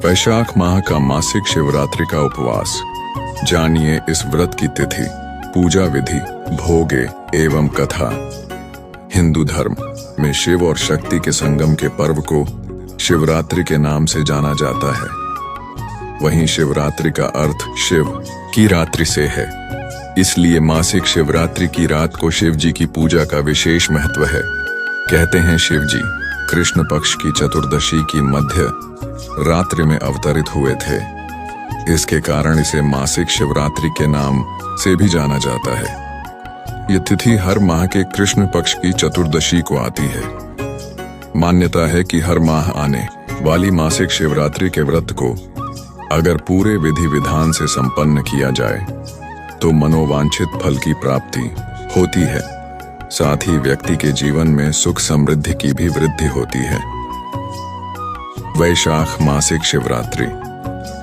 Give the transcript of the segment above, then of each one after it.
वैशाख माह का मासिक शिवरात्रि का उपवास। जानिए इस व्रत की तिथि, पूजा विधि, भोगे एवं कथा। हिंदू धर्म में शिव और शक्ति के संगम के पर्व को शिवरात्रि के नाम से जाना जाता है। वहीं शिवरात्रि का अर्थ शिव की रात्रि से है, इसलिए मासिक शिवरात्रि की रात को शिव जी की पूजा का विशेष महत्व है। कहते हैं शिव जी कृष्ण पक्ष की चतुर्दशी की मध्य रात्रि में अवतरित हुए थे। इसके कारण इसे मासिक शिवरात्रि के नाम से भी जाना जाता है। ये तिथि हर माह के कृष्ण पक्ष की चतुर्दशी को आती है। मान्यता है कि हर माह आने वाली मासिक शिवरात्रि के व्रत को अगर पूरे विधि विधान से संपन्न किया जाए तो मनोवांछित फल की प्राप्ति होती है। साथ ही व्यक्ति के जीवन में सुख समृद्धि की भी वृद्धि होती है। वैशाख मासिक शिवरात्रि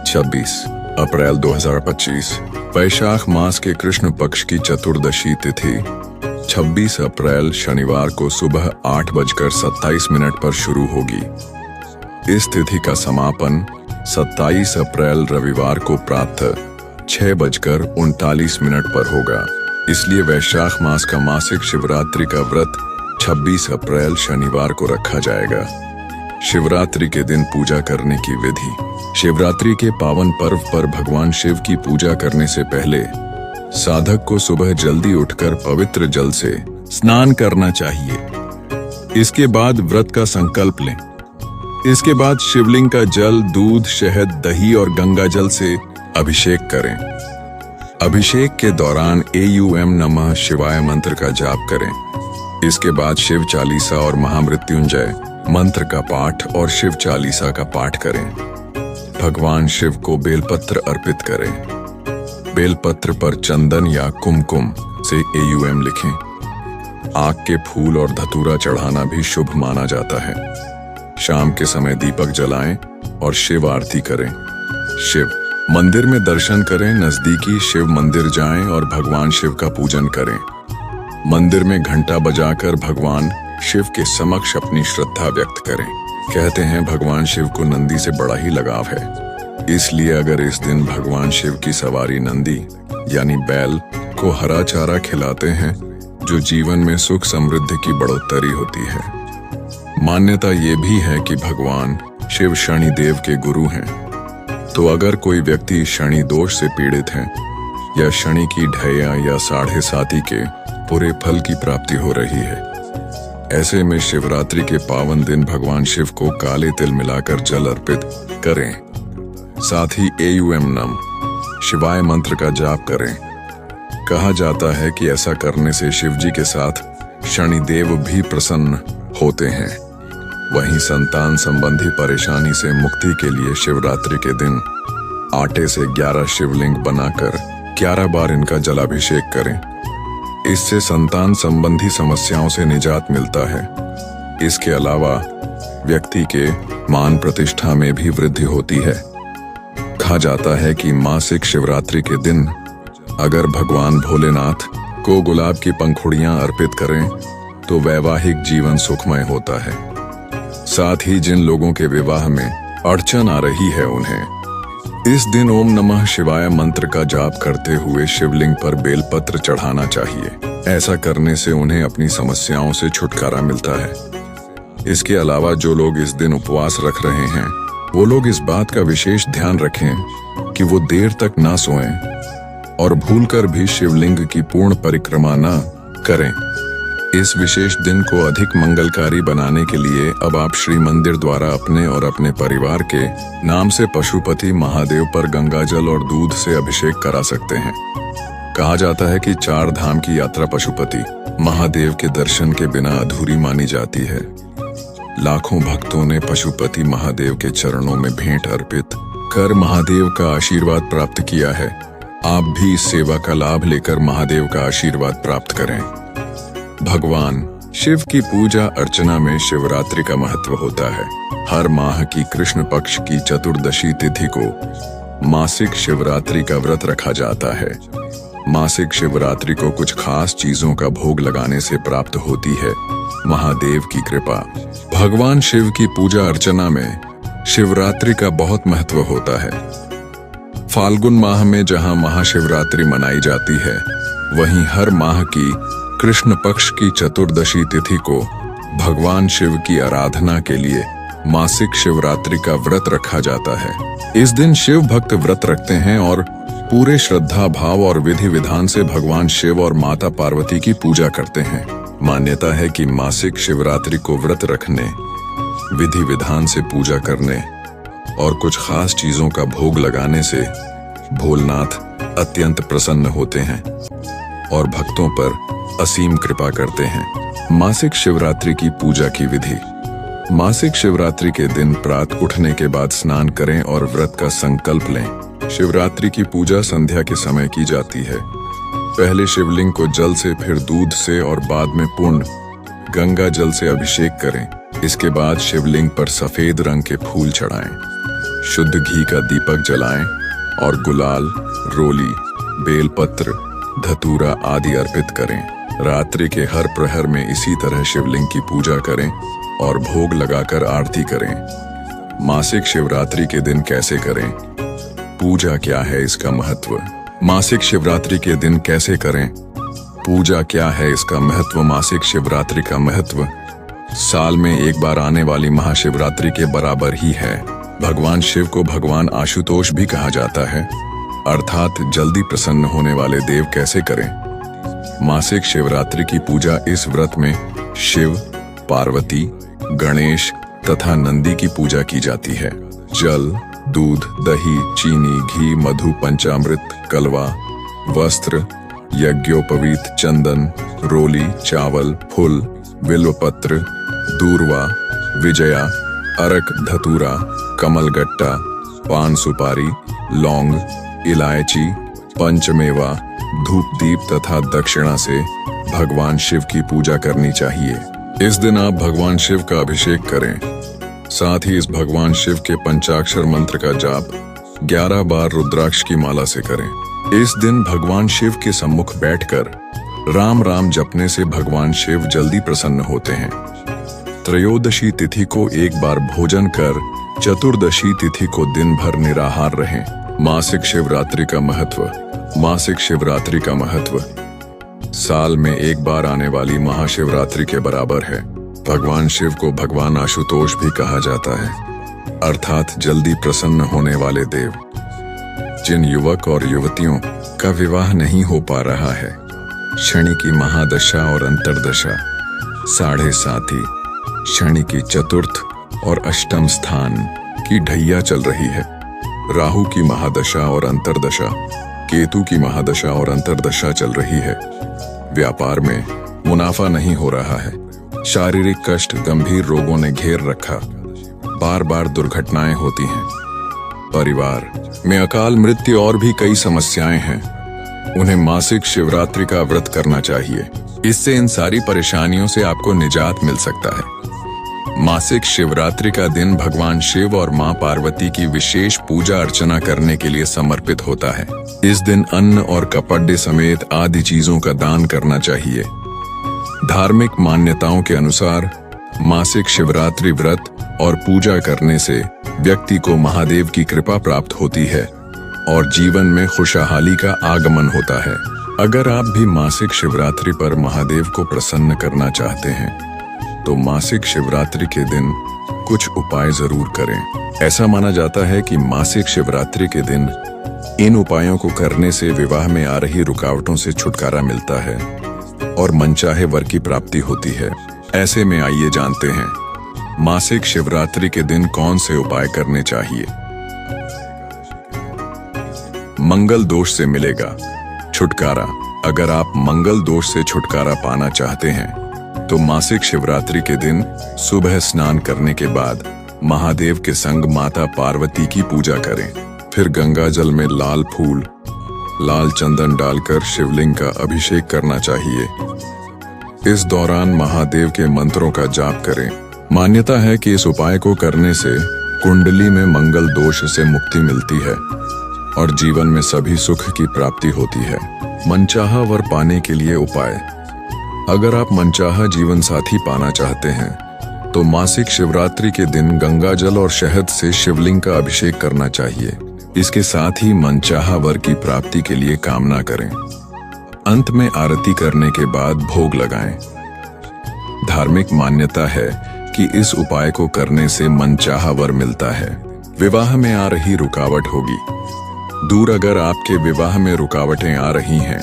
26 अप्रैल 2025। वैशाख मास के कृष्ण पक्ष की चतुर्दशी तिथि 26 अप्रैल शनिवार को सुबह 8:27 पर शुरू होगी। इस तिथि का समापन 27 अप्रैल रविवार को प्रातः 6:39 पर होगा। इसलिए वैशाख मास का मासिक शिवरात्रि का व्रत 26 अप्रैल शनिवार को रखा जाएगा। शिवरात्रि के दिन पूजा करने की विधि। शिवरात्रि के पावन पर्व पर भगवान शिव की पूजा करने से पहले साधक को सुबह जल्दी उठकर पवित्र जल से स्नान करना चाहिए। इसके बाद व्रत का संकल्प लें। इसके बाद शिवलिंग का जल, दूध, शहद, दही और गंगा जल से अभिषेक करें। अभिषेक के दौरान एयूएम नमः शिवाय मंत्र का जाप करें। इसके बाद शिव चालीसा और महामृत्युंजय मंत्र का पाठ और शिव चालीसा का पाठ करें। भगवान शिव को बेलपत्र अर्पित करें। बेलपत्र पर चंदन या कुमकुम से एयूएम लिखें। आक के फूल और धतूरा चढ़ाना भी शुभ माना जाता है। शाम के समय दीपक जलाएं और शिव आरती करें। शिव मंदिर में दर्शन करें। नजदीकी शिव मंदिर जाएं और भगवान शिव का पूजन करें। मंदिर में घंटा बजाकर भगवान शिव के समक्ष अपनी श्रद्धा व्यक्त करें। कहते हैं भगवान शिव को नंदी से बड़ा ही लगाव है, इसलिए अगर इस दिन भगवान शिव की सवारी नंदी यानी बैल को हरा चारा खिलाते हैं, जो जीवन में सुख समृद्धि की बढ़ोतरी होती है। मान्यता ये भी है कि भगवान शिव शनि देव के गुरु हैं, तो अगर कोई व्यक्ति शनि दोष से पीड़ित है या शनि की ढैया या साढ़े साती के बुरे फल की प्राप्ति हो रही है, ऐसे में शिवरात्रि के पावन दिन भगवान शिव को काले तिल मिलाकर जल अर्पित करें। साथ ही एयूएम नमः शिवाय मंत्र का जाप करें। कहा जाता है कि ऐसा करने से शिव जी के साथ शनि देव भी प्रसन्न होते हैं। वहीं संतान संबंधी परेशानी से मुक्ति के लिए शिवरात्रि के दिन आटे से 11 शिवलिंग बनाकर 11 बार इनका जलाभिषेक करें। इससे संतान संबंधी समस्याओं से निजात मिलता है। इसके अलावा व्यक्ति के मान प्रतिष्ठा में भी वृद्धि होती है। कहा जाता है कि मासिक शिवरात्रि के दिन अगर भगवान भोलेनाथ को गुलाब की पंखुड़ियां अर्पित करें तो वैवाहिक जीवन सुखमय होता है। साथ ही जिन लोगों के विवाह में अड़चन आ रही है, उन्हें इस दिन ओम नमः शिवाय मंत्र का जाप करते हुए शिवलिंग पर बेलपत्र चढ़ाना चाहिए। ऐसा करने से उन्हें अपनी समस्याओं से छुटकारा मिलता है। इसके अलावा जो लोग इस दिन उपवास रख रहे हैं, वो लोग इस बात का विशेष ध्यान रखें कि वो देर तक ना सोएं और भूलकर भी शिवलिंग की पूर्ण परिक्रमा न करें। इस विशेष दिन को अधिक मंगलकारी बनाने के लिए अब आप श्री मंदिर द्वारा अपने और अपने परिवार के नाम से पशुपति महादेव पर गंगा जल और दूध से अभिषेक करा सकते हैं। कहा जाता है कि 4 धाम की यात्रा पशुपति महादेव के दर्शन के बिना अधूरी मानी जाती है। लाखों भक्तों ने पशुपति महादेव के चरणों में भेंट अर्पित कर महादेव का आशीर्वाद प्राप्त किया है। आप भी इस सेवा का लाभ लेकर महादेव का आशीर्वाद प्राप्त करें। भगवान शिव की पूजा अर्चना में शिवरात्रि का महत्व होता है। हर माह की कृष्ण पक्ष की चतुर्दशी तिथि को मासिक शिवरात्रि का व्रत रखा जाता है। मासिक शिवरात्रि को कुछ खास चीजों का भोग लगाने से प्राप्त होती है महादेव की कृपा। भगवान शिव की पूजा अर्चना में शिवरात्रि का बहुत महत्व होता है। फाल्गुन माह में जहां महाशिवरात्रि मनाई जाती है, वहीं हर माह की कृष्ण पक्ष की चतुर्दशी तिथि को भगवान शिव की आराधना के लिए मासिक शिवरात्रि का व्रत रखा जाता है। इस दिन शिव भक्त व्रत रखते हैं और पूरे श्रद्धा भाव और विधि विधान से भगवान शिव और माता पार्वती की पूजा करते हैं। मान्यता है कि मासिक शिवरात्रि को व्रत रखने, विधि विधान से पूजा करने और कुछ खास चीजों का भोग लगाने से भोलेनाथ अत्यंत प्रसन्न होते हैं और भक्तों पर असीम कृपा करते हैं। मासिक शिवरात्रि की पूजा की विधि। मासिक शिवरात्रि के दिन प्रातः उठने के बाद स्नान करें और व्रत का संकल्प लें। शिवरात्रि की पूजा संध्या के समय की जाती है। पहले शिवलिंग को जल से, फिर दूध से और बाद में पूर्ण गंगा जल से अभिषेक करें। इसके बाद शिवलिंग पर सफेद रंग के फूल चढ़ाएं, शुद्ध घी का दीपक जलाएं और गुलाल, रोली, बेलपत्र, धतूरा आदि अर्पित करें। रात्रि के हर प्रहर में इसी तरह शिवलिंग की पूजा करें और भोग लगाकर आरती करें। मासिक शिवरात्रि के दिन कैसे करें? पूजा क्या है, इसका महत्व। मासिक शिवरात्रि के दिन कैसे करें? पूजा क्या है, इसका महत्व। मासिक शिवरात्रि का महत्व साल में एक बार आने वाली महाशिवरात्रि के बराबर ही है। भगवान शिव को भगवान आशुतोष भी कहा जाता है, अर्थात जल्दी प्रसन्न होने वाले देव। कैसे करें? मासिक शिवरात्रि की पूजा। इस व्रत में शिव, पार्वती, गणेश तथा नंदी की पूजा की जाती है। जल, दूध, दही, चीनी, घी, मधु, पंचामृत, कलवा, वस्त्र, यज्ञोपवीत, चंदन, रोली, चावल, फूल, बिल्वपत्र, दूर्वा, विजया, अरक, धतूरा, कमलगट्टा, पान सुपारी, लौंग, इलायची, पंचमेवा, धूप दीप तथा दक्षिणा से भगवान शिव की पूजा करनी चाहिए। इस दिन आप भगवान शिव का अभिषेक करें। साथ ही इस भगवान शिव के पंचाक्षर मंत्र का जाप 11 बार रुद्राक्ष की माला से करें। इस दिन भगवान शिव के सम्मुख बैठकर राम राम जपने से भगवान शिव जल्दी प्रसन्न होते हैं। त्रयोदशी तिथि को एक बार भोजन कर चतुर्दशी तिथि को दिन भर निराहार रहें। मासिक शिवरात्रि का महत्व। मासिक शिवरात्रि का महत्व साल में एक बार आने वाली महाशिवरात्रि के बराबर है। भगवान शिव को भगवान आशुतोष भी कहा जाता है, अर्थात जल्दी प्रसन्न होने वाले देव। जिन युवक और युवतियों का विवाह नहीं हो पा रहा है, शनि की महादशा और अंतर्दशा, 7.5 शनि की चतुर्थ और अष्टम स्थान की ढैया चल रही है, राहु की महादशा और अंतर्दशा, केतु की महादशा और अंतर्दशा चल रही है, व्यापार में मुनाफा नहीं हो रहा है, शारीरिक कष्ट, गंभीर रोगों ने घेर रखा, बार बार दुर्घटनाएं होती हैं, परिवार में अकाल मृत्यु और भी कई समस्याएं हैं, उन्हें मासिक शिवरात्रि का व्रत करना चाहिए। इससे इन सारी परेशानियों से आपको निजात मिल सकता है। मासिक शिवरात्रि का दिन भगवान शिव और मां पार्वती की विशेष पूजा अर्चना करने के लिए समर्पित होता है। इस दिन अन्न और कपड़े समेत आदि चीजों का दान करना चाहिए। धार्मिक मान्यताओं के अनुसार मासिक शिवरात्रि व्रत और पूजा करने से व्यक्ति को महादेव की कृपा प्राप्त होती है और जीवन में खुशहाली का आगमन होता है। अगर आप भी मासिक शिवरात्रि पर महादेव को प्रसन्न करना चाहते हैं तो मासिक शिवरात्रि के दिन कुछ उपाय जरूर करें। ऐसा माना जाता है कि मासिक शिवरात्रि के दिन इन उपायों को करने से विवाह में आ रही रुकावटों से छुटकारा मिलता है और मनचाहे वर की प्राप्ति होती है। ऐसे में आइए जानते हैं मासिक शिवरात्रि के दिन कौन से उपाय करने चाहिए। मंगल दोष से मिलेगा छुटकारा। अगर आप मंगल दोष से छुटकारा पाना चाहते हैं तो मासिक शिवरात्रि के दिन सुबह स्नान करने के बाद महादेव के संग माता पार्वती की पूजा करें। फिर गंगा जल में लाल फूल, लाल चंदन डालकर शिवलिंग का अभिषेक करना चाहिए। इस दौरान महादेव के मंत्रों का जाप करें। मान्यता है कि इस उपाय को करने से कुंडली में मंगल दोष से मुक्ति मिलती है और जीवन में सभी सुख की प्राप्ति होती है। मनचाहा वर पाने के लिए उपाय। अगर आप मनचाहा जीवन साथी पाना चाहते हैं तो मासिक शिवरात्रि के दिन गंगा जल और शहद से शिवलिंग का अभिषेक करना चाहिए। इसके साथ ही मनचाहा वर की प्राप्ति के लिए कामना करें। अंत में आरती करने के बाद भोग लगाएं। धार्मिक मान्यता है कि इस उपाय को करने से मनचाहा वर मिलता है। विवाह में आ रही रुकावट होगी दूर। अगर आपके विवाह में रुकावटें आ रही हैं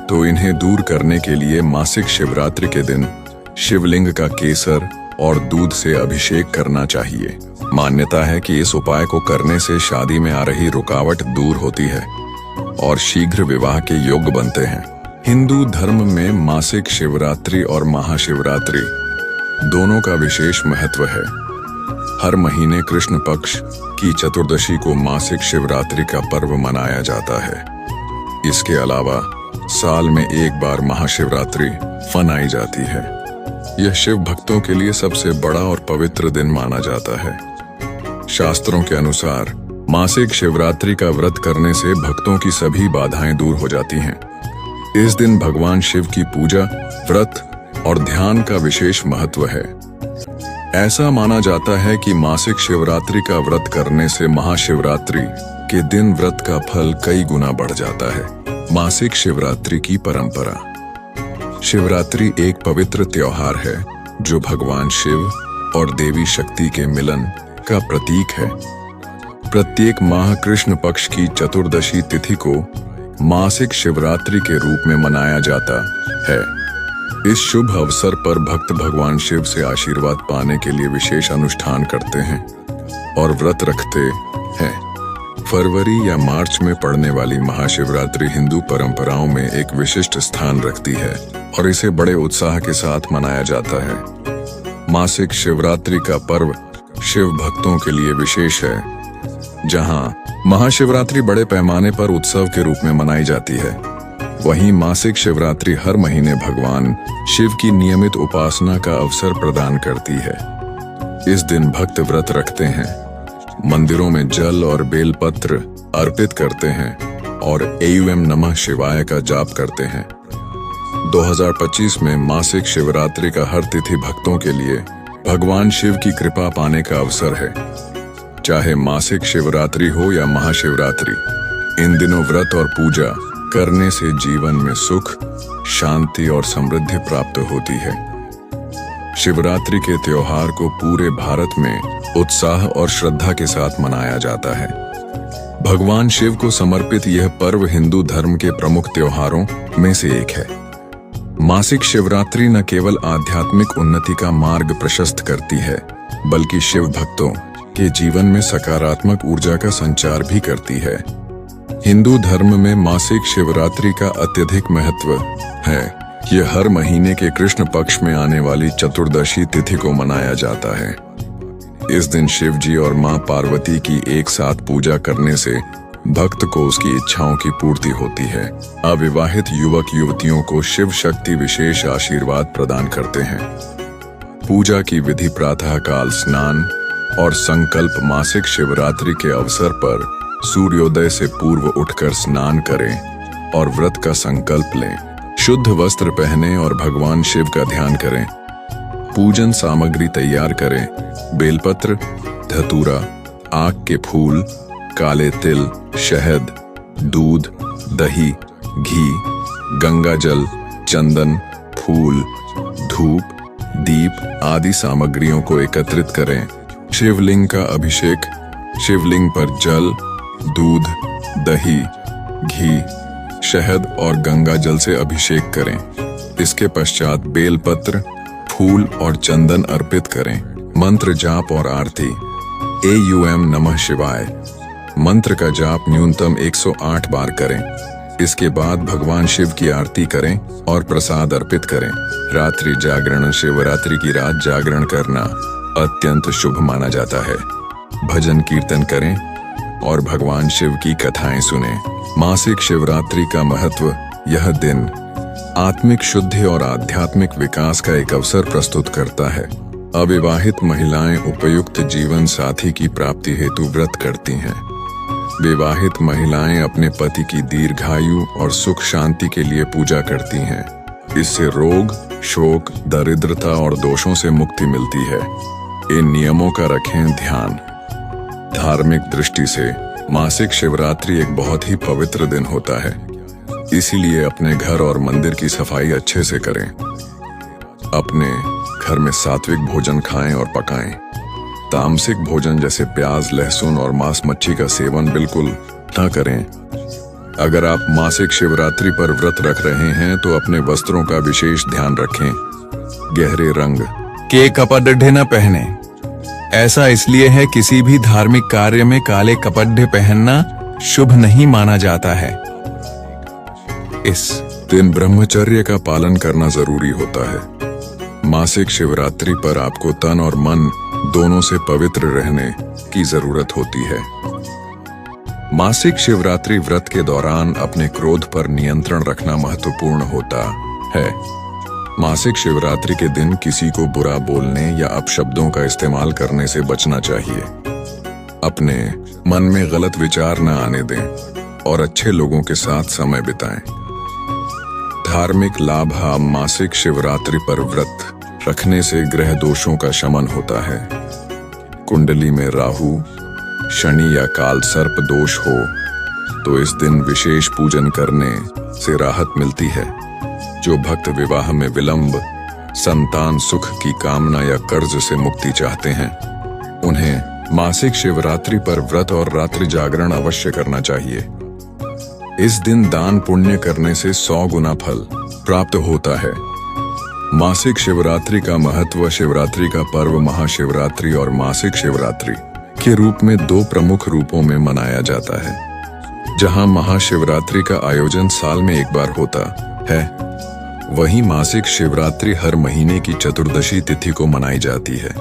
तो इन्हें दूर करने के लिए मासिक शिवरात्रि के दिन शिवलिंग का केसर और दूध से अभिषेक करना चाहिए। मान्यता है कि इस उपाय को करने से शादी में आ रही रुकावट दूर होती है और शीघ्र विवाह के योग्य बनते हैं। हिंदू धर्म में मासिक शिवरात्रि और महाशिवरात्रि दोनों का विशेष महत्व है। हर महीने कृष्ण पक्ष की चतुर्दशी को मासिक शिवरात्रि का पर्व मनाया जाता है। इसके अलावा साल में एक बार महाशिवरात्रि मनाई जाती है। यह शिव भक्तों के लिए सबसे बड़ा और पवित्र दिन माना जाता है। शास्त्रों के अनुसार मासिक शिवरात्रि का व्रत करने से भक्तों की सभी बाधाएं दूर हो जाती हैं। इस दिन भगवान शिव की पूजा, व्रत और ध्यान का विशेष महत्व है। ऐसा माना जाता है कि मासिक शिवरात्रि का व्रत करने से महाशिवरात्रि के दिन व्रत का फल कई गुना बढ़ जाता है। मासिक शिवरात्रि की परंपरा। शिवरात्रि एक पवित्र त्योहार है जो भगवान शिव और देवी शक्ति के मिलन का प्रतीक है। प्रत्येक माह कृष्ण पक्ष की चतुर्दशी तिथि को मासिक शिवरात्रि के रूप में मनाया जाता है। इस शुभ अवसर पर भक्त भगवान शिव से आशीर्वाद पाने के लिए विशेष अनुष्ठान करते हैं और व्रत रखते हैं। फरवरी या मार्च में पड़ने वाली महाशिवरात्रि हिंदू परंपराओं में एक विशिष्ट स्थान रखती है और इसे बड़े उत्साह के साथ मनाया जाता है। मासिक शिवरात्रि का पर्व शिव भक्तों के लिए विशेष है। जहां महाशिवरात्रि बड़े पैमाने पर उत्सव के रूप में मनाई जाती है, वहीं मासिक शिवरात्रि हर महीने भगवान शिव की नियमित उपासना का अवसर प्रदान करती है। इस दिन भक्त व्रत रखते हैं, मंदिरों में जल और बेलपत्र अर्पित करते हैं और ओम नमः शिवाय का जाप करते हैं। 2025 में मासिक शिवरात्रि का हर तिथि भक्तों के लिए भगवान शिव की कृपा पाने का अवसर है। चाहे मासिक शिवरात्रि हो या महाशिवरात्रि, इन दिनों व्रत और पूजा करने से जीवन में सुख, शांति और समृद्धि प्राप्त होती है। शिवरात्रि के त्योहार को पूरे भारत में उत्साह और श्रद्धा के साथ मनाया जाता है। भगवान शिव को समर्पित यह पर्व हिंदू धर्म के प्रमुख त्योहारों में से एक है। मासिक शिवरात्रि न केवल आध्यात्मिक उन्नति का मार्ग प्रशस्त करती है, बल्कि शिव भक्तों के जीवन में सकारात्मक ऊर्जा का संचार भी करती है। हिंदू धर्म में मासिक शिवरात्रि का अत्यधिक महत्व है। यह हर महीने के कृष्ण पक्ष में आने वाली चतुर्दशी तिथि को मनाया जाता है। इस दिन शिव जी और मां पार्वती की एक साथ पूजा करने से भक्त को उसकी इच्छाओं की पूर्ति होती है। अविवाहित युवक युवतियों को शिव शक्ति विशेष आशीर्वाद प्रदान करते हैं। पूजा की विधि प्रातः काल स्नान और संकल्प। मासिक शिवरात्रि के अवसर पर सूर्योदय से पूर्व उठकर स्नान करें और व्रत का संकल्प लें। शुद्ध वस्त्र पहनें और भगवान शिव का ध्यान करें। पूजन सामग्री तैयार करें। बेलपत्र, धतूरा, आक के फूल, काले तिल, शहद, दूध, दही, घी, गंगा जल, चंदन, फूल, धूप, दीप आदि सामग्रियों को एकत्रित करें। शिवलिंग का अभिषेक। शिवलिंग पर जल, दूध, दही, घी, शहद और गंगा जल से अभिषेक करें। इसके पश्चात बेलपत्र, फूल और चंदन अर्पित करें। मंत्र जाप और आरती। ओम नमः शिवाय मंत्र का जाप न्यूनतम 108 बार करें। इसके बाद भगवान शिव की आरती करें और प्रसाद अर्पित करें। रात्रि जागरण। शिवरात्रि की रात जागरण करना अत्यंत शुभ माना जाता है। भजन कीर्तन करें और भगवान शिव की कथाएं सुनें। मासिक शिवरात्रि का महत्व। यह दिन आत्मिक शुद्धि और आध्यात्मिक विकास का एक अवसर प्रस्तुत करता है। अविवाहित महिलाएं उपयुक्त जीवन साथी की प्राप्ति हेतु व्रत करती हैं। विवाहित महिलाएं अपने पति की दीर्घायु और सुख शांति के लिए पूजा करती हैं। इससे रोग शोक, दरिद्रता और दोषों से मुक्ति मिलती है। इन नियमों का रखें ध्यान। धार्मिक दृष्टि से मासिक शिवरात्रि एक बहुत ही पवित्र दिन होता है, इसीलिए अपने घर और मंदिर की सफाई अच्छे से करें। अपने घर में सात्विक भोजन खाएं और पकाएं। तामसिक भोजन जैसे प्याज, लहसुन और मांस मच्छी का सेवन बिल्कुल न करें। अगर आप मासिक शिवरात्रि पर व्रत रख रहे हैं तो अपने वस्त्रों का विशेष ध्यान रखें। गहरे रंग के कपड़े न पहने। ऐसा इसलिए है किसी भी धार्मिक कार्य में काले कपड़े पहनना शुभ नहीं माना जाता है। इस दिन ब्रह्मचर्य का पालन करना जरूरी होता है। मासिक शिवरात्रि पर आपको तन और मन दोनों से पवित्र रहने की जरूरत होती है। मासिक शिवरात्रि व्रत के दौरान अपने क्रोध पर नियंत्रण रखना महत्वपूर्ण होता है। मासिक शिवरात्रि के दिन किसी को बुरा बोलने या अपशब्दों का इस्तेमाल करने से बचना चाहिए। अपने मन में गलत विचार न आने दें और अच्छे लोगों के साथ समय बिताएं। धार्मिक लाभ। मासिक शिवरात्रि पर व्रत रखने से ग्रह दोषों का शमन होता है। कुंडली में राहु, शनि या काल सर्प दोष हो तो इस दिन विशेष पूजन करने से राहत मिलती है। जो भक्त विवाह में विलंब, संतान सुख की कामना या कर्ज से मुक्ति चाहते हैं, उन्हें मासिक शिवरात्रि पर व्रत और रात्रि जागरण अवश्य करना चाहिए। इस दिन दान पुण्य करने से 100 गुना फल प्राप्त होता है। मासिक शिवरात्रि का महत्व। शिवरात्रि का पर्व महाशिवरात्रि और मासिक शिवरात्रि के रूप में 2 प्रमुख रूपों में मनाया जाता है। जहां महाशिवरात्रि का आयोजन साल में एक बार होता है, वहीं मासिक शिवरात्रि हर महीने की चतुर्दशी तिथि को मनाई जाती है।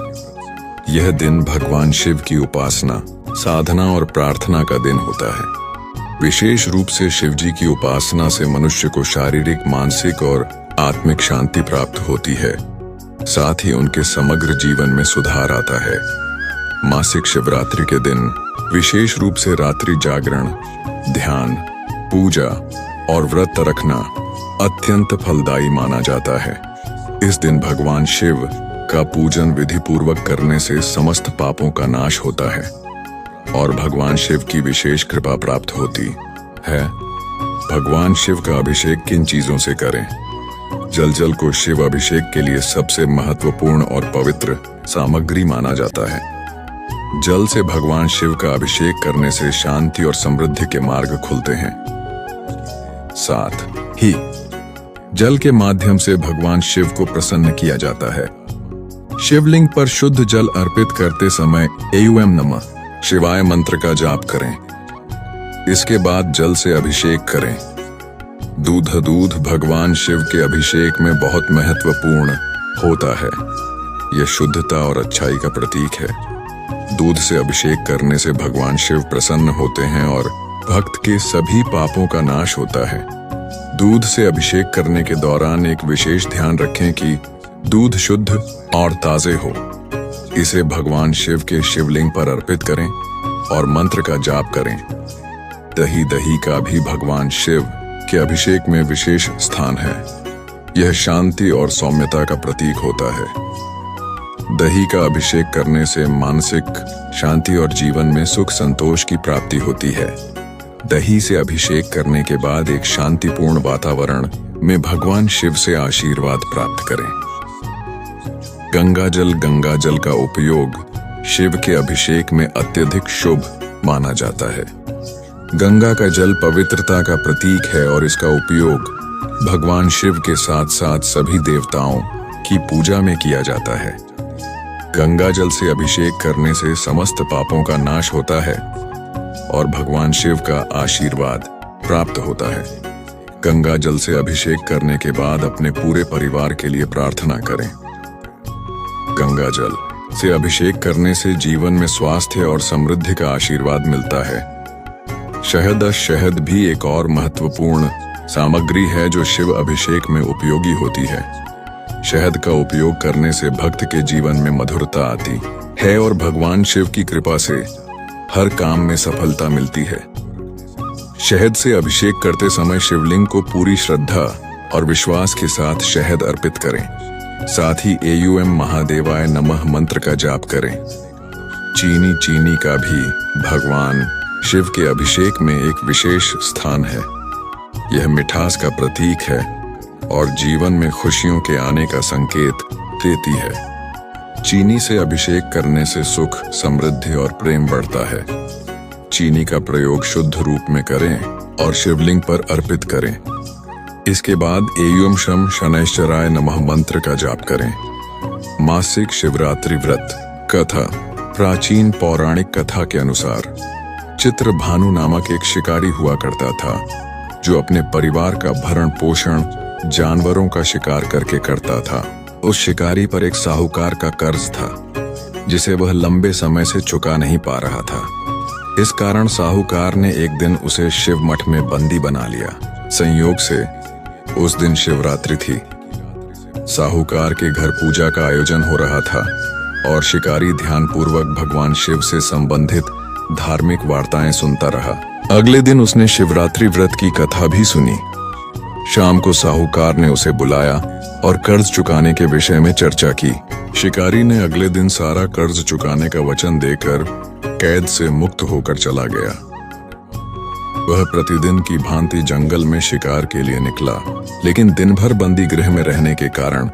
यह दिन भगवान शिव की उपासना, साधना और प्रार्थना का दिन होता है। विशेष रूप से शिव जी की उपासना से मनुष्य को शारीरिक, मानसिक और आत्मिक शांति प्राप्त होती है। साथ ही उनके समग्र जीवन में सुधार आता है। मासिक शिवरात्रि के दिन विशेष रूप से रात्रि जागरण, ध्यान, पूजा और व्रत रखना अत्यंत फलदायी माना जाता है। इस दिन भगवान शिव का पूजन विधि पूर्वक करने से समस्त पापों का नाश होता है और भगवान शिव की विशेष कृपा प्राप्त होती है। भगवान शिव का अभिषेक किन चीजों से करें? जल को शिव अभिषेक के लिए सबसे महत्वपूर्ण और पवित्र सामग्री माना जाता है। जल से भगवान शिव का अभिषेक करने से शांति और समृद्धि के मार्ग खुलते हैं। साथ ही जल के माध्यम से भगवान शिव को प्रसन्न किया जाता है। शिवलिंग पर शुद्ध जल अर्पित करते समय एम नमः शिवाय मंत्र का जाप करें। इसके बाद जल से अभिषेक करें। दूध भगवान शिव के अभिषेक में बहुत महत्वपूर्ण होता है। यह शुद्धता और अच्छाई का प्रतीक है। दूध से अभिषेक करने से भगवान शिव प्रसन्न होते हैं और भक्त के सभी पापों का नाश होता है। दूध से अभिषेक करने के दौरान एक विशेष ध्यान रखें कि दूध शुद्ध और ताजे हो। इसे भगवान शिव के शिवलिंग पर अर्पित करें और मंत्र का जाप करें। दही का भी भगवान शिव के अभिषेक में विशेष स्थान है। यह शांति और सौम्यता का प्रतीक होता है। दही का अभिषेक करने से मानसिक शांति और जीवन में सुख संतोष की प्राप्ति होती है। दही से अभिषेक करने के बाद एक शांतिपूर्ण वातावरण में भगवान शिव से आशीर्वाद प्राप्त करें। गंगा जल का उपयोग शिव के अभिषेक में अत्यधिक शुभ माना जाता है। गंगा का जल पवित्रता का प्रतीक है और इसका उपयोग भगवान शिव के साथ साथ सभी देवताओं की पूजा में किया जाता है। गंगा जल से अभिषेक करने से समस्त पापों का नाश होता है और भगवान शिव का आशीर्वाद प्राप्त होता है। गंगा जल से अभिषेक करने के बाद अपने पूरे परिवार के लिए प्रार्थना करें। गंगा जल से अभिषेक करने से जीवन में स्वास्थ्य और समृद्धि का आशीर्वाद मिलता है। शहद भी एक और महत्वपूर्ण सामग्री है जो शिव अभिषेक में उपयोगी होती है। शहद का उपयोग करने से भक्त के जीवन में मधुरता आती है और भगवान शिव की कृपा से हर काम में सफलता मिलती है। शहद से अभिषेक करते समय शिवलिंग को पूरी श्रद्धा और विश्वास के साथ शहद अर्पित करें। साथ ही एयूएम महादेवाय नमः मंत्र का जाप करें। चीनी का भी भगवान शिव के अभिषेक में एक विशेष स्थान है। यह मिठास का प्रतीक है और जीवन में खुशियों के आने का संकेत देती है। चीनी से अभिषेक करने से सुख, समृद्धि और प्रेम बढ़ता है। चीनी का प्रयोग शुद्ध रूप में करें और शिवलिंग पर अर्पित करें। इसके बाद एयूम शम शनैश्चराय नमः मंत्र का जाप करें। मासिक शिवरात्रि व्रत कथा। प्राचीन पौराणिक कथा के अनुसार चित्रभानु नामक एक शिकारी हुआ करता था, जो अपने परिवार का भरण पोषण जानवरों का शिकार करके करता था। उस शिकारी पर एक साहूकार का कर्ज था, जिसे वह लंबे समय से चुका नहीं पा रहा था। इस कारण साहूकार ने एक दिन उसे शिव मठ में बंदी बना लिया। संयोग से उस दिन शिवरात्रि थी। साहूकार के घर पूजा का आयोजन हो रहा था और शिकारी ध्यानपूर्वक भगवान शिव से संबंधित धार्मिक वार्ताएं सुनता रहा। अगले दिन उसने शिवरात्रि व्रत की कथा भी सुनी। शाम को साहूकार ने उसे बुलाया और कर्ज चुकाने के विषय में चर्चा की। शिकारी ने अगले दिन सारा कर्ज चुकाने का वचन देकर कैद से मुक्त होकर चला गया। वह प्रतिदिन की भांति जंगल में शिकार के लिए निकला, लेकिन दिन भर बंदी गृह में रहने के कारण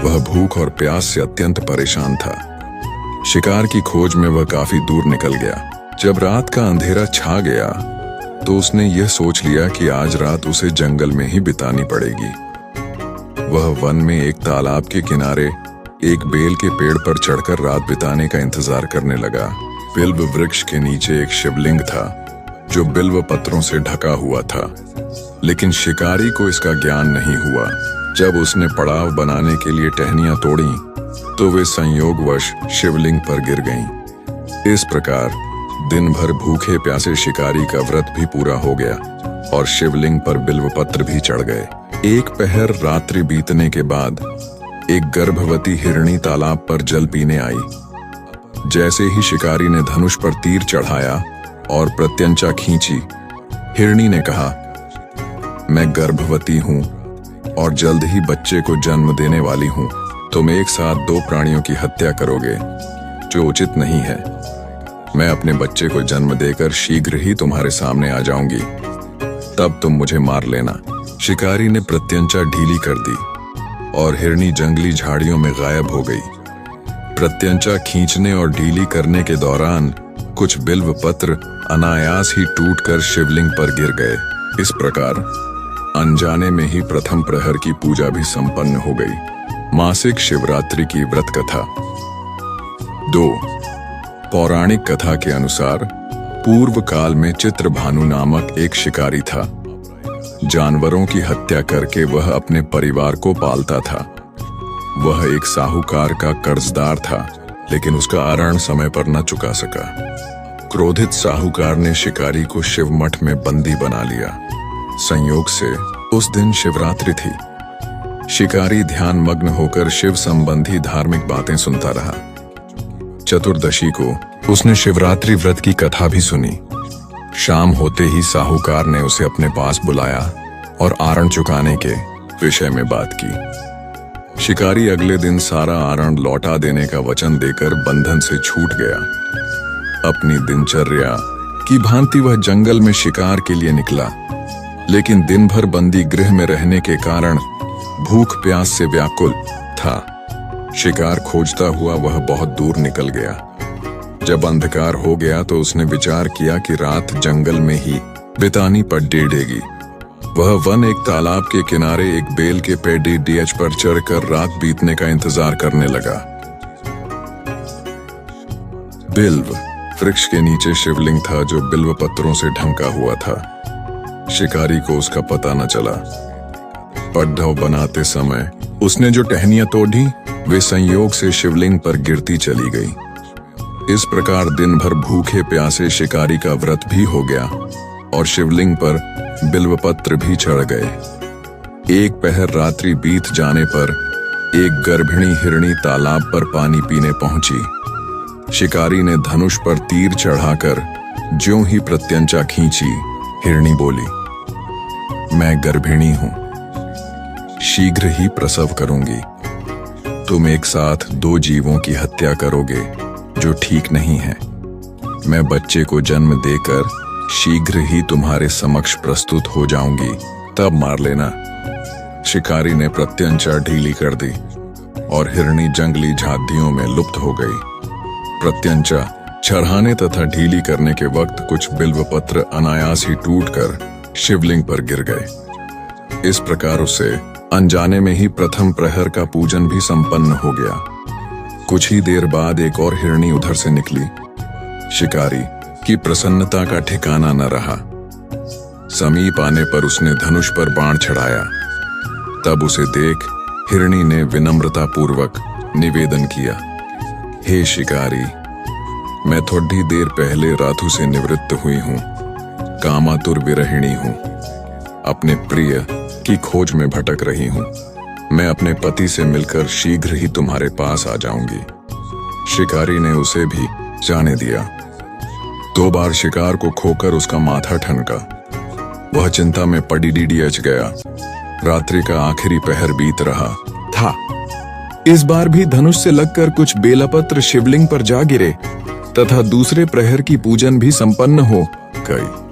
वह भूख और प्यास से अत्यंत परेशान था। शिकार की खोज में वह काफी दूर निकल गया। जब रात का अंधेरा छा गया तो उसने यह सोच लिया कि आज रात उसे जंगल में ही बितानी पड़ेगी। वह वन में एक तालाब के किनारे एक बेल के पेड़ पर चढ़कर रात बिताने का इंतजार करने लगा। बिल्व वृक्ष के नीचे एक शिवलिंग था, जो बिल्व पत्रों से ढका हुआ था, लेकिन शिकारी को इसका ज्ञान नहीं हुआ। जब उसने पड़ाव बनाने के लिए टहनियां तोड़ी तो वे संयोगवश शिवलिंग पर गिर गईं। इस प्रकार दिन भर भूखे प्यासे शिकारी का व्रत भी पूरा हो गया और शिवलिंग पर बिल्वपत्र भी चढ़ गए। एक पहर रात्रि बीतने के बाद एक गर्भवती हिरणी तालाब पर जल पीने आई। जैसे ही शिकारी ने धनुष पर तीर चढ़ाया और प्रत्यंचा खींची, हिरणी ने कहा, मैं गर्भवती हूं और जल्द ही बच्चे को जन्म देने वाली हूं। तुम एक साथ दो प्राणियों की हत्या करोगे, जो उचित नहीं है। मैं अपने बच्चे को जन्म देकर शीघ्र ही तुम्हारे सामने आ जाऊंगी, तब तुम मुझे मार लेना। शिकारी ने प्रत्यंचा ढीली कर दी और हिरणी जंगली झाड़ियों में गायब हो गई। प्रत्यंचा खींचने और ढीली करने के दौरान कुछ बिल्व पत्र अनायास ही टूटकर शिवलिंग पर गिर गए। इस प्रकार अनजाने में ही प्रथम प्रहर की पूजा भी संपन्न हो गई। मासिक शिवरात्रि की व्रत कथा। 2. पौराणिक कथा के अनुसार पूर्व काल में चित्रभानु नामक एक शिकारी था। जानवरों की हत्या करके वह अपने परिवार को पालता था। वह एक साहूकार का कर्जदार था, लेकिन उसका आरण समय पर न चुका सका। क्रोधित साहूकार ने शिकारी को शिव मठ में बंदी बना लिया। संयोग से उस दिन शिवरात्रि थी। शिकारी ध्यान मग्न होकर शिव संबंधी धार्मिक बातें सुनता रहा। चतुर्दशी को उसने शिवरात्रि व्रत की कथा भी सुनी। शाम होते ही साहूकार ने उसे अपने पास बुलाया और आरण चुकाने के विषय में बात की। शिकारी अगले दिन सारा आरण लौटा देने का वचन देकर बंधन से छूट गया। अपनी दिनचर्या की भांति वह जंगल में शिकार के लिए निकला, लेकिन दिन भर बंदी गृह में रहने के कारण भूख प्यास से व्याकुल था। शिकार खोजता हुआ वह बहुत दूर निकल गया। जब अंधकार हो गया तो उसने विचार किया कि रात जंगल में ही बितानी पड़ेगी। वह वन एक तालाब के किनारे एक बेल के पेड़ डीएच पर चढ़कर रात बीतने का इंतजार करने लगा। बिल्व वृक्ष के नीचे शिवलिंग था, जो बिल्व पत्रों से ढंका हुआ था। शिकारी को उसका पता न चला। पड़ाव बनाते समय उसने जो टहनियां तोड़ी वे संयोग से शिवलिंग पर गिरती चली गई। इस प्रकार दिन भर भूखे प्यासे शिकारी का व्रत भी हो गया और शिवलिंग पर बिल्वपत्र भी चढ़ गए। एक पहर रात्रि बीत जाने पर एक गर्भिणी हिरणी तालाब पर पानी पीने पहुंची। शिकारी ने धनुष पर तीर चढ़ाकर ज्यों ही प्रत्यंचा खींची, हिरणी बोली, मैं गर्भिणी हूं, शीघ्र ही प्रसव करूंगी। तुम एक साथ 2 जीवों की हत्या करोगे जो ठीक नहीं है। मैं बच्चे को जन्म देकर शीघ्र ही तुम्हारे समक्ष प्रस्तुत हो जाऊंगी, तब मार लेना। शिकारी ने प्रत्यंचा ढीली कर दी और हिरणी जंगली झादियों में लुप्त हो गई। प्रत्यंचा चढ़ाने तथा ढीली करने के वक्त कुछ बिल्वपत्र अनायास ही टूटकर शिवलिंग पर गिर गए। इस प्रकार उसे अनजाने में ही प्रथम प्रहर का पूजन भी संपन्न हो गया। कुछ ही देर बाद एक और हिरणी उधर से निकली। शिकारी की प्रसन्नता का ठिकाना न रहा। समीप आने पर उसने धनुष पर बाण चढ़ाया। तब उसे देख हिरणी ने विनम्रता पूर्वक निवेदन किया, हे शिकारी, मैं थोड़ी देर पहले रातु से निवृत्त हुई हूं, कामातुर विरहिणी हूं, अपने प्रिय की खोज में भटक रही हूं। मैं अपने पति से मिलकर शीघ्र ही तुम्हारे पास आ जाऊंगी। शिकारी ने उसे भी जाने दिया। 2 बार शिकार को खोकर उसका माथा ठनका। वह चिंता में पड़ी डीडीएच गया। रात्रि का आखिरी पहर बीत रहा था। इस बार भी धनुष से लगकर कुछ बेलपत्र शिवलिंग पर जा गिरे तथा दूसरे प्रहर की पूजन भी संपन्न हो गई।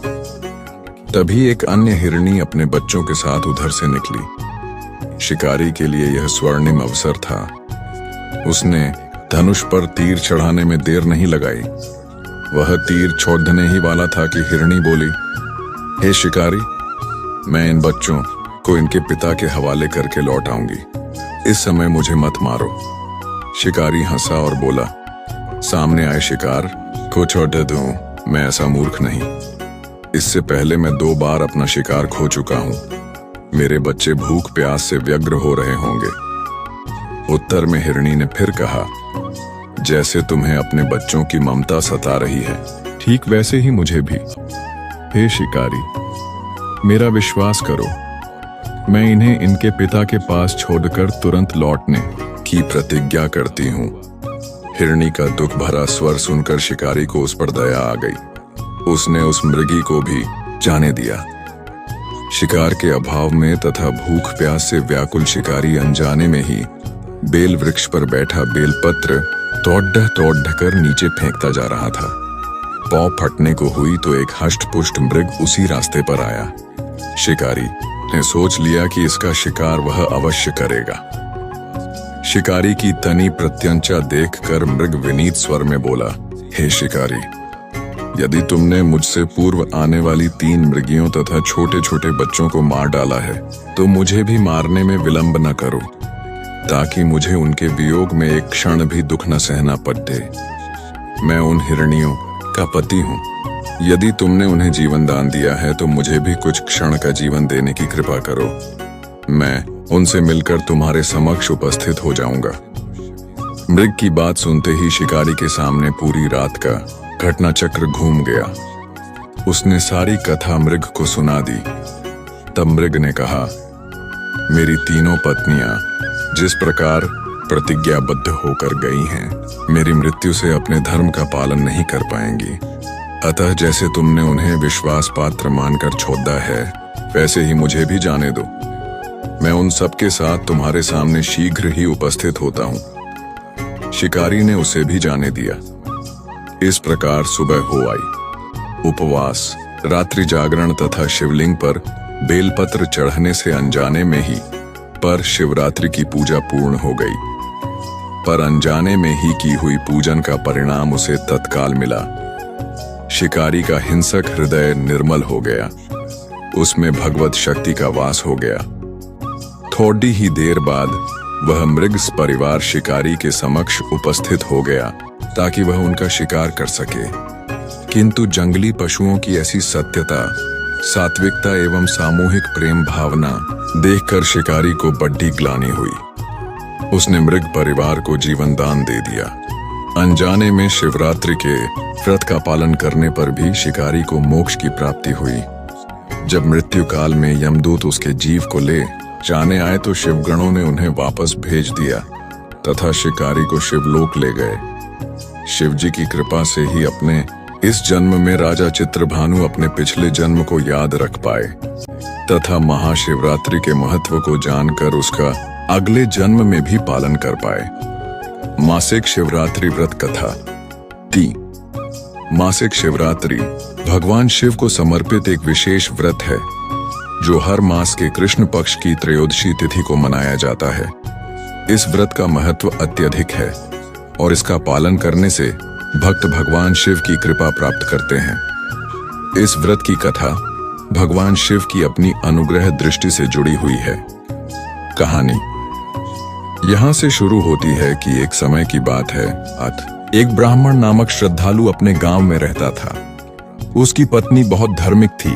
तभी एक अन्य हिरणी अपने बच्चों के साथ उधर से निकली। शिकारी के लिए यह स्वर्णिम अवसर था। उसने धनुष पर तीर चढ़ाने में देर नहीं लगाई। वह तीर छोड़ने ही वाला था कि हिरणी बोली, हे शिकारी, मैं इन बच्चों को इनके पिता के हवाले करके लौट आऊंगी। इस समय मुझे मत मारो। शिकारी हंसा और बोला, सामने आए शिकार को छोड़ दूं, मैं ऐसा मूर्ख नहीं। इससे पहले मैं 2 बार अपना शिकार खो चुका हूं। मेरे बच्चे भूख प्यास से व्यग्र हो रहे होंगे। उत्तर में हिरणी ने फिर कहा, जैसे तुम्हें अपने बच्चों की ममता सता रही है, ठीक वैसे ही मुझे भी। हे शिकारी, मेरा विश्वास करो, मैं इन्हें इनके पिता के पास छोड़कर तुरंत लौटने की प्रतिज्ञा करती हूं। हिरणी का दुख भरा स्वर सुनकर शिकारी को उस पर दया आ गई। उसने उस मृगी को भी जाने दिया। शिकार के अभाव में तथा भूख प्यास से व्याकुल शिकारी अनजाने में ही बेल वृक्ष पर बैठा बेलपत्र तोड़ कर नीचे फेंकता जा रहा था। पांव फटने को हुई तो एक हष्ट-पुष्ट मृग उसी रास्ते पर आया। शिकारी ने सोच लिया कि इसका शिकार वह अवश्य करेगा। शिकारी की तनी प्रत्यंचा देखकर मृग विनीत स्वर में बोला, हे शिकारी, यदि तुमने मुझसे पूर्व आने वाली 3 मृगियों तथा छोटे छोटे बच्चों को मार डाला है तो मुझे भी मारने में विलंब न करो, ताकि मुझे उनके वियोग में एक क्षण भी दुख न सहना पड़े। मैं उन हिरणियों का पति हूँ। यदि तुमने उन्हें जीवन दान दिया है तो मुझे भी कुछ क्षण का जीवन देने की कृपा करो। मैं उनसे मिलकर तुम्हारे समक्ष उपस्थित हो जाऊंगा। मृग की बात सुनते ही शिकारी के सामने पूरी रात का घटना चक्र घूम गया। उसने सारी कथा मृग को सुना दी। तब मृग ने कहा, मेरी तीनों पत्नियां जिस प्रकार प्रतिज्ञाबद्ध होकर गई हैं, मेरी मृत्यु से अपने धर्म का पालन नहीं कर पाएंगी। अतः जैसे तुमने उन्हें विश्वास पात्र मानकर छोड़ा है, वैसे ही मुझे भी जाने दो। मैं उन सब के साथ तुम्हारे सामने शीघ्र ही उपस्थित होता हूं। शिकारी ने उसे भी जाने दिया। इस प्रकार सुबह हो आई। उपवास, रात्रि जागरण तथा शिवलिंग पर बेलपत्र चढ़ने से अनजाने में ही पर शिवरात्रि की पूजा पूर्ण हो गई। पर अनजाने में ही की हुई पूजन का परिणाम उसे तत्काल मिला। शिकारी का हिंसक हृदय निर्मल हो गया। उसमें भगवत शक्ति का वास हो गया। थोड़ी ही देर बाद वह मृग परिवार शिकारी के समक्ष उपस्थित हो गया ताकि वह उनका शिकार कर सके। किंतु जंगली पशुओं की ऐसी सत्यता, सात्विकता एवं सामूहिक प्रेम भावना देखकर शिकारी को बड़ी ग्लानि हुई। उसने मृग परिवार को जीवन दान दे दिया। अनजाने में शिवरात्रि के व्रत का पालन करने पर भी शिकारी को मोक्ष की प्राप्ति हुई। जब मृत्यु काल में यमदूत उसके जीव को ले जाने आए तो शिवगणों ने उन्हें वापस भेज दिया तथा शिकारी को शिवलोक ले गए। शिवजी की कृपा से ही अपने इस जन्म में राजा चित्रभानु अपने पिछले जन्म को याद रख पाए। तथा महाशिवरात्रि के महत्व को जानकर उसका अगले जन्म में भी पालन कर पाए। मासिक शिवरात्रि व्रत कथा। 3। मासिक शिवरात्रि भगवान शिव को समर्पित एक विशेष व्रत है जो हर मास के कृष्ण पक्ष की त्रयोदशी तिथि को मनाया जाता है। इस व्रत का महत्व अत्यधिक है और इसका पालन करने से भक्त भगवान शिव की कृपा प्राप्त करते हैं। इस व्रत की कथा भगवान शिव की अपनी अनुग्रह दृष्टि से जुड़ी हुई है। कहानी यहां से शुरू होती है कि एक समय की बात है। एक ब्राह्मण नामक श्रद्धालु अपने गांव में रहता था। उसकी पत्नी बहुत धार्मिक थी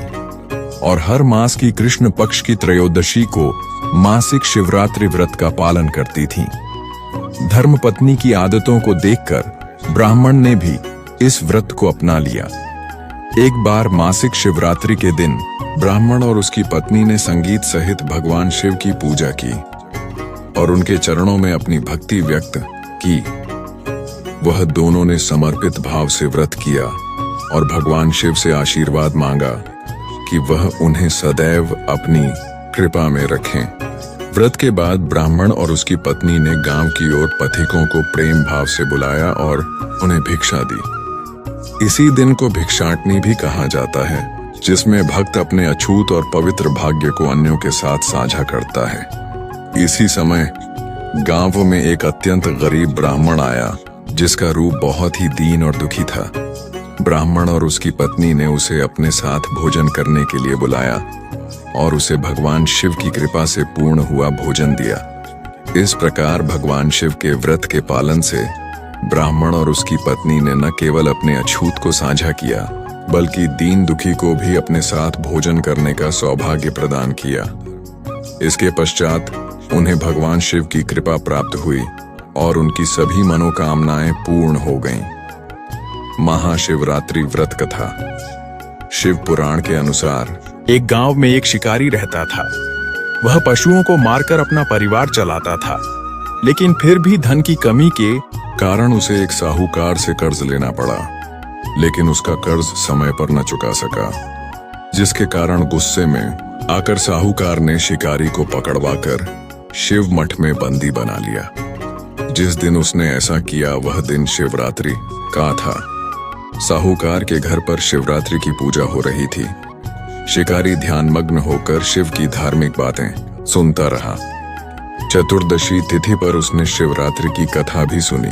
और हर मास की कृष्ण पक्ष की त्रयोदशी को मासिक शिवरात्रि व्रत का पालन करती थी। धर्मपत्नी की आदतों को देखकर ब्राह्मण ने भी इस व्रत को अपना लिया। एक बार मासिक शिवरात्रि के दिन ब्राह्मण और उसकी पत्नी ने संगीत सहित भगवान शिव की पूजा की और उनके चरणों में अपनी भक्ति व्यक्त की। वह दोनों ने समर्पित भाव से व्रत किया और भगवान शिव से आशीर्वाद मांगा कि वह उन्हें सदैव अपनी कृपा में रखें। व्रत के बाद ब्राह्मण और उसकी पत्नी ने गांव की ओर पथिकों को प्रेम भाव से बुलाया और उन्हें भिक्षा दी। इसी दिन को भिक्षाटनी भी कहा जाता है, जिसमें भक्त अपने अछूत और पवित्र भाग्य को अन्यों के साथ साझा करता है। इसी समय गांव में एक अत्यंत गरीब ब्राह्मण आया जिसका रूप बहुत ही दीन और दुखी था। ब्राह्मण और उसकी पत्नी ने उसे अपने साथ भोजन करने के लिए बुलाया और उसे भगवान शिव की कृपा से पूर्ण हुआ भोजन दिया। इस प्रकार भगवान शिव के व्रत के पालन से ब्राह्मण और उसकी पत्नी ने न केवल अपने अछूत को साझा किया बल्कि दीन दुखी को भी अपने साथ भोजन करने का सौभाग्य प्रदान किया। इसके पश्चात उन्हें भगवान शिव की कृपा प्राप्त हुई और उनकी सभी मनोकामनाएं पूर्ण हो गईं। महाशिवरात्रि व्रत कथा। शिव पुराण के अनुसार एक गांव में एक शिकारी रहता था। वह पशुओं को मारकर अपना परिवार चलाता था, लेकिन फिर भी धन की कमी के कारण उसे एक साहूकार से कर्ज लेना पड़ा। लेकिन उसका कर्ज समय पर न चुका सका, जिसके कारण गुस्से में आकर साहूकार ने शिकारी को पकड़वाकर शिव मठ में बंदी बना लिया। जिस दिन उसने ऐसा किया वह दिन शिवरात्रि का था। साहूकार के घर पर शिवरात्रि की पूजा हो रही थी। शिकारी ध्यानमग्न होकर शिव की धार्मिक बातें सुनता रहा। चतुर्दशी तिथि पर उसने शिवरात्रि की कथा भी सुनी।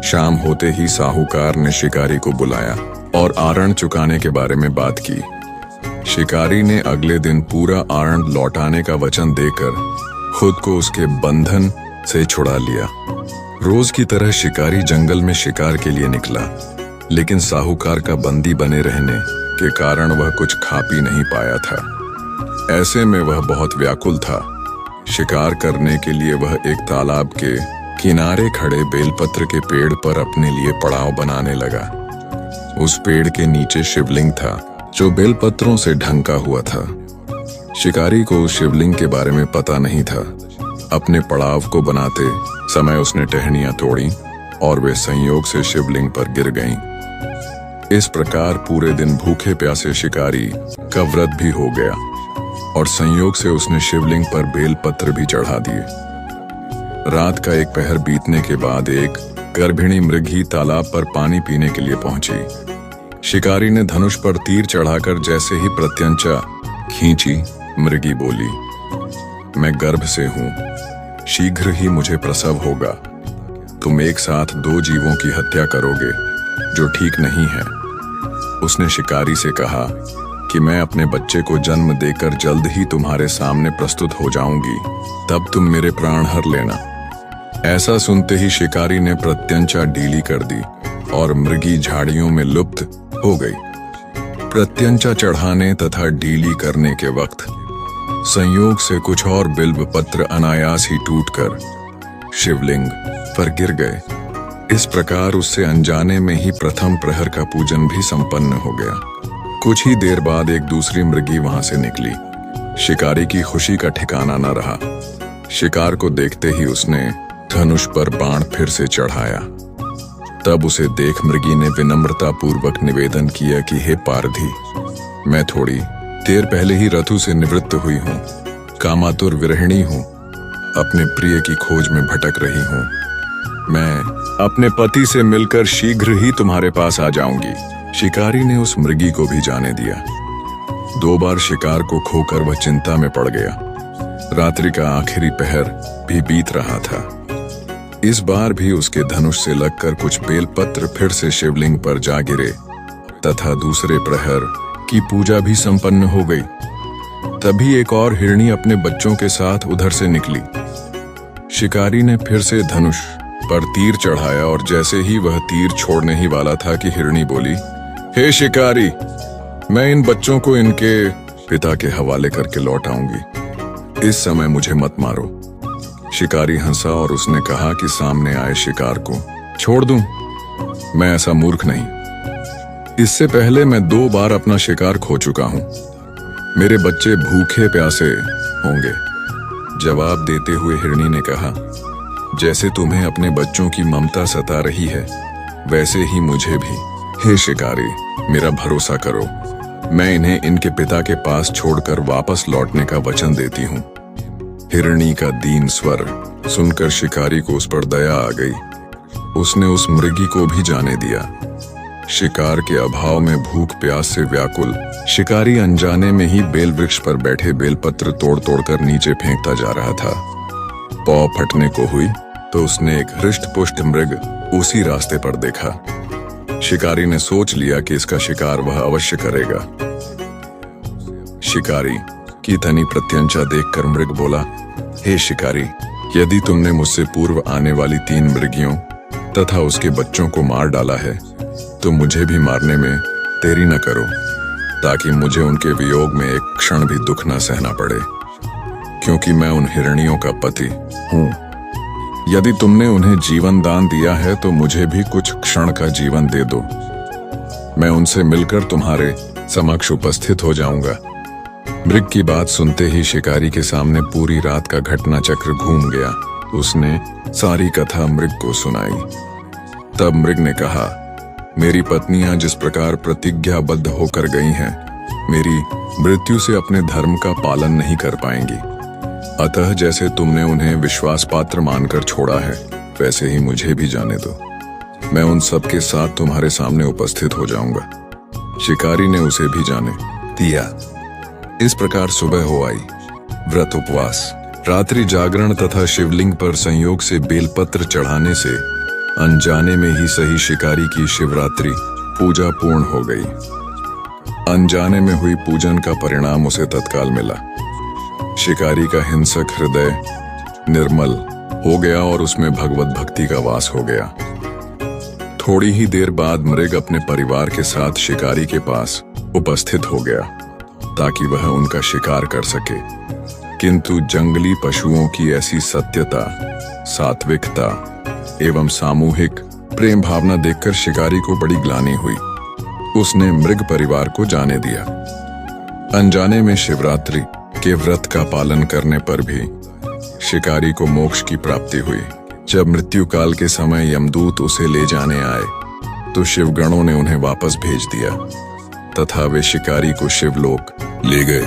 शाम होते ही साहूकार ने शिकारी को बुलाया और आरण चुकाने के बारे में बात की। शिकारी ने अगले दिन पूरा आरण लौटाने का वचन देकर खुद को उसके बंधन से छुड़ा लिया। रोज की तरह शिकारी जंगल में शिकार के लिए निकला, लेकिन साहूकार का बंदी बने रहने के कारण वह कुछ खा पी नहीं पाया था। ऐसे में वह बहुत व्याकुल था। शिकार करने के लिए वह एक तालाब के किनारे खड़े बेलपत्र के पेड़ पर अपने लिए पड़ाव बनाने लगा। उस पेड़ के नीचे शिवलिंग था जो बेलपत्रों से ढंका हुआ था। शिकारी को उस शिवलिंग के बारे में पता नहीं था। अपने पड़ाव को बनाते समय उसने टहनियां तोड़ी और वे संयोग से शिवलिंग पर गिर गईं। इस प्रकार पूरे दिन भूखे प्यासे शिकारी का व्रत भी हो गया और संयोग से उसने शिवलिंग पर बेलपत्र भी चढ़ा दिए। रात का एक पहर बीतने के बाद एक गर्भिणी मृगी तालाब पर पानी पीने के लिए पहुंची। शिकारी ने धनुष पर तीर चढ़ाकर जैसे ही प्रत्यंचा खींची, मृगी बोली, मैं गर्भ से हूं, शीघ्र ही मुझे प्रसव होगा। तुम एक साथ 2 जीवों की हत्या करोगे, जो ठीक नहीं है। उसने शिकारी से कहा कि मैं अपने बच्चे को जन्म देकर जल्द ही तुम्हारे सामने प्रस्तुत हो जाऊंगी, तब तुम मेरे प्राण हर लेना। ऐसा सुनते ही शिकारी ने प्रत्यंचा ढीली कर दी और मृगी झाड़ियों में लुप्त हो गई। प्रत्यंचा चढ़ाने तथा ढीली करने के वक्त संयोग से कुछ और बिल्व पत्र अनायास ही टूटकर शिवलिंग पर गिर गए। इस प्रकार उससे अनजाने में ही प्रथम प्रहर का पूजन भी संपन्न हो गया। कुछ ही देर बाद एक दूसरी मृगी वहां से निकली। शिकारी की खुशी का ठिकाना न रहा। शिकार को देखते ही उसने धनुष पर बाण फिर से चढ़ाया। तब उसे देख मृगी ने विनम्रता पूर्वक निवेदन किया कि हे पारधी, मैं थोड़ी देर पहले ही रथु से निवृत्त हुई हूँ। कामातुर विरहिणी हूँ, अपने प्रिय की खोज में भटक रही हूँ। मैं अपने पति से मिलकर शीघ्र ही तुम्हारे पास आ जाऊंगी। शिकारी ने उस मृगी को भी जाने दिया। 2 बार शिकार को खोकर वह चिंता में पड़ गया। रात्रि का आखिरी पहर भी बीत रहा था। इस बार भी उसके धनुष से लगकर कुछ बेलपत्र फिर से शिवलिंग पर जा गिरे तथा दूसरे प्रहर की पूजा भी संपन्न हो गई। तभी एक और हिरणी अपने बच्चों के साथ उधर से निकली। शिकारी ने फिर से धनुष पर तीर चढ़ाया और जैसे ही वह तीर छोड़ने ही वाला था कि हिरणी बोली, हे शिकारी, मैं इन बच्चों को इनके पिता के हवाले करके लौट आऊंगी। इस समय मुझे मत मारो। शिकारी हंसा और उसने कहा कि सामने आए शिकार को छोड़ दूं? मैं ऐसा मूर्ख नहीं। इससे पहले मैं 2 बार अपना शिकार खो चुका हूं। मेरे बच्चे भूखे प्यासे होंगे। जवाब देते हुए हिरणी ने कहा, जैसे तुम्हें अपने बच्चों की ममता सता रही है, वैसे ही मुझे भी। हे शिकारी, मेरा भरोसा करो। मैं इन्हें इनके पिता के पास छोड़कर वापस लौटने का वचन देती हूँ। हिरणी का दीन स्वर सुनकर शिकारी को उस पर दया आ गई। उसने उस मृगी को भी जाने दिया। शिकार के अभाव में भूख प्यास से व्याकुल शिकारी अनजाने में ही बेल वृक्ष पर बैठे बेलपत्र तोड़ तोड़कर नीचे फेंकता जा रहा था। पौ फटने को हुई तो उसने एक हृष्ट पुष्ट मृग उसी रास्ते पर देखा। शिकारी ने सोच लिया कि इसका शिकार वह अवश्य करेगा। शिकारी की तनी प्रत्यंचा देखकर मृग बोला, हे शिकारी, यदि तुमने मुझसे पूर्व आने वाली 3 मृगियों तथा उसके बच्चों को मार डाला है तो मुझे भी मारने में देरी न करो, ताकि मुझे उनके वियोग में एक क्षण भी दुख न सहना पड़े, क्योंकि मैं उन हिरणियों का पति हूं। यदि तुमने उन्हें जीवन दान दिया है तो मुझे भी कुछ क्षण का जीवन दे दो। मैं उनसे मिलकर तुम्हारे समक्ष उपस्थित हो जाऊंगा। मृग की बात सुनते ही शिकारी के सामने पूरी रात का घटना चक्र घूम गया। उसने सारी कथा मृग को सुनाई। तब मृग ने कहा, मेरी पत्नियां जिस प्रकार प्रतिज्ञाबद्ध होकर गई हैं, मेरी मृत्यु से अपने धर्म का पालन नहीं कर पाएंगी। अतः जैसे तुमने उन्हें विश्वास पात्र मानकर छोड़ा है, वैसे ही मुझे भी जाने दो। मैं उन सब के साथ तुम्हारे सामने उपस्थित हो जाऊंगा। शिकारी ने उसे भी जाने दिया। इस प्रकार सुबह हो आई। व्रत उपवास, रात्रि जागरण तथा शिवलिंग पर संयोग से बेलपत्र चढ़ाने से अनजाने में ही सही शिकारी की शिवरात्रि पूजा पूर्ण हो गई। अनजाने में हुई पूजन का परिणाम उसे तत्काल मिला। शिकारी का हिंसक हृदय निर्मल हो गया और उसमें भगवत भक्ति का वास हो गया। थोड़ी ही देर बाद मृग अपने परिवार के साथ शिकारी के पास उपस्थित हो गया ताकि वह उनका शिकार कर सके। किंतु जंगली पशुओं की ऐसी सत्यता, सात्विकता एवं सामूहिक प्रेम भावना देखकर शिकारी को बड़ी ग्लानि हुई। उसने मृग परिवार को जाने दिया। अनजाने में शिवरात्रि के व्रत का पालन करने पर भी शिकारी को मोक्ष की प्राप्ति हुई। जब मृत्यु काल के समय यमदूत उसे ले जाने आए तो शिवगणों ने उन्हें वापस भेज दिया तथा वे शिकारी को शिवलोक ले गए।